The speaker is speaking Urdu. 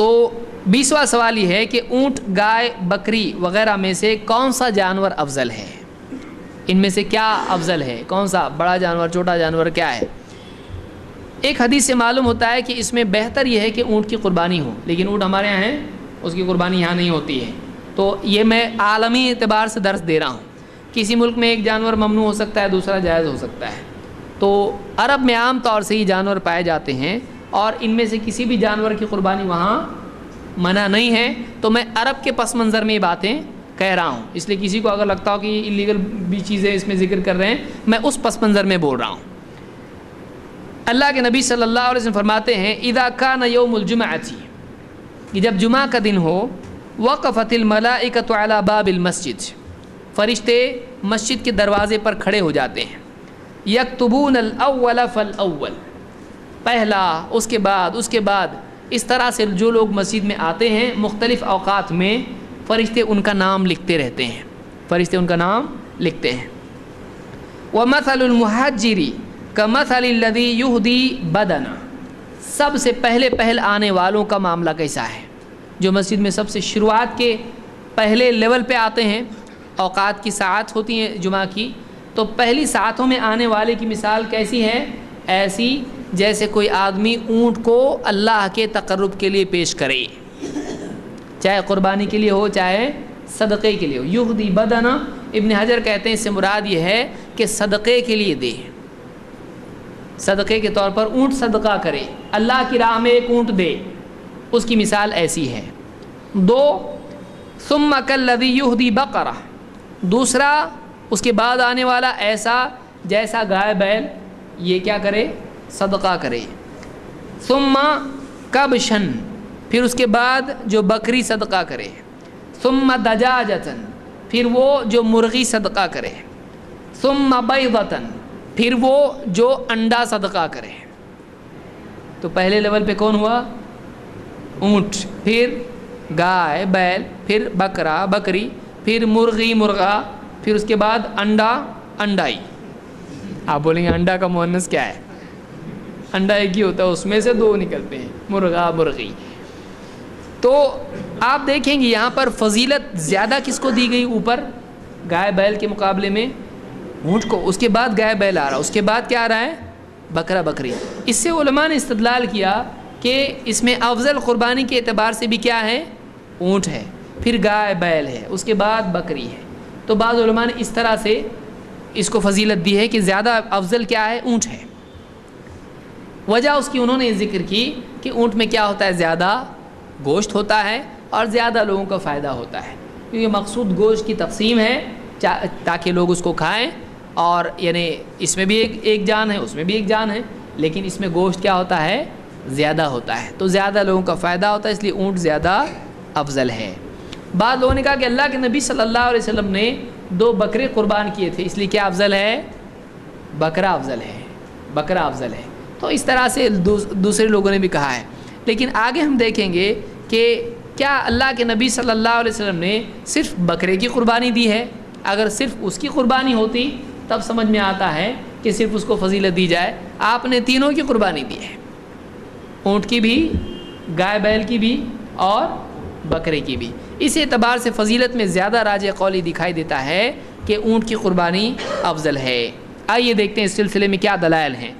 تو 20واں سوال یہ ہے کہ اونٹ، گائے، بکری وغیرہ میں سے کون سا جانور افضل ہے؟ ان میں سے کیا افضل ہے؟ کون سا بڑا جانور، چھوٹا جانور کیا ہے؟ ایک حدیث سے معلوم ہوتا ہے کہ اس میں بہتر یہ ہے کہ اونٹ کی قربانی ہو، لیکن اونٹ ہمارے یہاں ہے، اس کی قربانی یہاں نہیں ہوتی ہے۔ تو یہ میں عالمی اعتبار سے درس دے رہا ہوں۔ کسی ملک میں ایک جانور ممنوع ہو سکتا ہے، دوسرا جائز ہو سکتا ہے۔ تو عرب میں عام طور سے یہ جانور پائے جاتے ہیں، اور ان میں سے کسی بھی جانور کی قربانی وہاں منع نہیں ہے۔ تو میں عرب کے پس منظر میں یہ باتیں کہہ رہا ہوں، اس لیے کسی کو اگر لگتا ہو کہ انلیگل بھی چیزیں اس میں ذکر کر رہے ہیں، میں اس پس منظر میں بول رہا ہوں۔ اللہ کے نبی صلی اللہ علیہ وسلم فرماتے ہیں اذا کان یوم الجمعۃ، کہ جب جمعہ کا دن ہو، وقفت الملائکۃ علی باب المسجد، فرشتے مسجد کے دروازے پر کھڑے ہو جاتے ہیں، یکتبون الاول فالاول، پہلا، اس کے بعد اس طرح سے جو لوگ مسجد میں آتے ہیں مختلف اوقات میں فرشتے ان کا نام لکھتے رہتے ہیں، فرشتے ان کا نام لکھتے ہیں۔ ومثل المحجر کمثل الذی یہدی بدنہ، سب سے پہل آنے والوں کا معاملہ کیسا ہے؟ جو مسجد میں سب سے شروعات کے پہلے لیول پہ آتے ہیں، اوقات کی ساعت ہوتی ہیں جمعہ کی، تو پہلی ساعتوں میں آنے والے کی مثال کیسی ہے؟ ایسی جیسے کوئی آدمی اونٹ کو اللہ کے تقرب کے لیے پیش کرے، چاہے قربانی کے لیے ہو چاہے صدقے کے لیے ہو۔ یہدی بدنہ، ابن حجر کہتے ہیں اس سے مراد یہ ہے کہ صدقے کے لیے دے، صدقے کے طور پر اونٹ صدقہ کرے، اللہ کی راہ میں ایک اونٹ دے، اس کی مثال ایسی ہے۔ دو، ثم کالذی یہدی بقرہ، دوسرا اس کے بعد آنے والا ایسا جیسا گائے بیل یہ کیا کرے؟ صدقہ کرے۔ ثم کبشن، پھر اس کے بعد جو بکری صدقہ کرے۔ ثم دجاجتن، پھر وہ جو مرغی صدقہ کرے۔ ثم بیضتن، پھر وہ جو انڈا صدقہ کرے۔ تو پہلے لیول پہ کون ہوا؟ اونٹ، پھر گائے بیل، پھر بکرا بکری، پھر مرغی مرغا، پھر اس کے بعد انڈا انڈائی۔ آپ بولیں گے انڈا کا مؤنث کیا ہے؟ انڈا ایک ہی ہوتا ہے، اس میں سے دو نکلتے ہیں، مرغا مرغی۔ تو آپ دیکھیں گے یہاں پر فضیلت زیادہ کس کو دی گئی؟ اوپر گائے بیل کے مقابلے میں اونٹ کو، اس کے بعد گائے بیل آ رہا، اس کے بعد کیا آ رہا ہے؟ بکرا بکری۔ اس سے علماء نے استدلال کیا کہ اس میں افضل قربانی کے اعتبار سے بھی کیا ہے؟ اونٹ ہے، پھر گائے بیل ہے، اس کے بعد بکری ہے۔ تو بعض علماء نے اس طرح سے اس کو فضیلت دی ہے کہ زیادہ افضل کیا ہے؟ اونٹ ہے۔ وجہ اس کی انہوں نے ذکر کی کہ اونٹ میں کیا ہوتا ہے؟ زیادہ گوشت ہوتا ہے اور زیادہ لوگوں کا فائدہ ہوتا ہے، کیونکہ مقصود گوشت کی تقسیم ہے تاکہ لوگ اس کو کھائیں، اور یعنی اس میں بھی ایک جان ہے، اس میں بھی ایک جان ہے، لیکن اس میں گوشت کیا ہوتا ہے؟ زیادہ ہوتا ہے، تو زیادہ لوگوں کا فائدہ ہوتا ہے، اس لیے اونٹ زیادہ افضل ہے۔ بعض لوگوں نے کہا کہ اللہ کے نبی صلی اللہ علیہ وسلم نے 2 بکرے قربان کیے تھے، اس لیے کیا افضل ہے؟ بکرا افضل ہے، بکرا افضل ہے۔ تو اس طرح سے دوسرے لوگوں نے بھی کہا ہے، لیکن آگے ہم دیکھیں گے کہ کیا اللہ کے نبی صلی اللہ علیہ وسلم نے صرف بکرے کی قربانی دی ہے؟ اگر صرف اس کی قربانی ہوتی تب سمجھ میں آتا ہے کہ صرف اس کو فضیلت دی جائے۔ آپ نے تینوں کی قربانی دی ہے، اونٹ کی بھی، گائے بیل کی بھی اور بکرے کی بھی۔ اس اعتبار سے فضیلت میں زیادہ راجح قولی دکھائی دیتا ہے کہ اونٹ کی قربانی افضل ہے۔ آئیے دیکھتے ہیں اس سلسلے میں کیا دلائل ہیں۔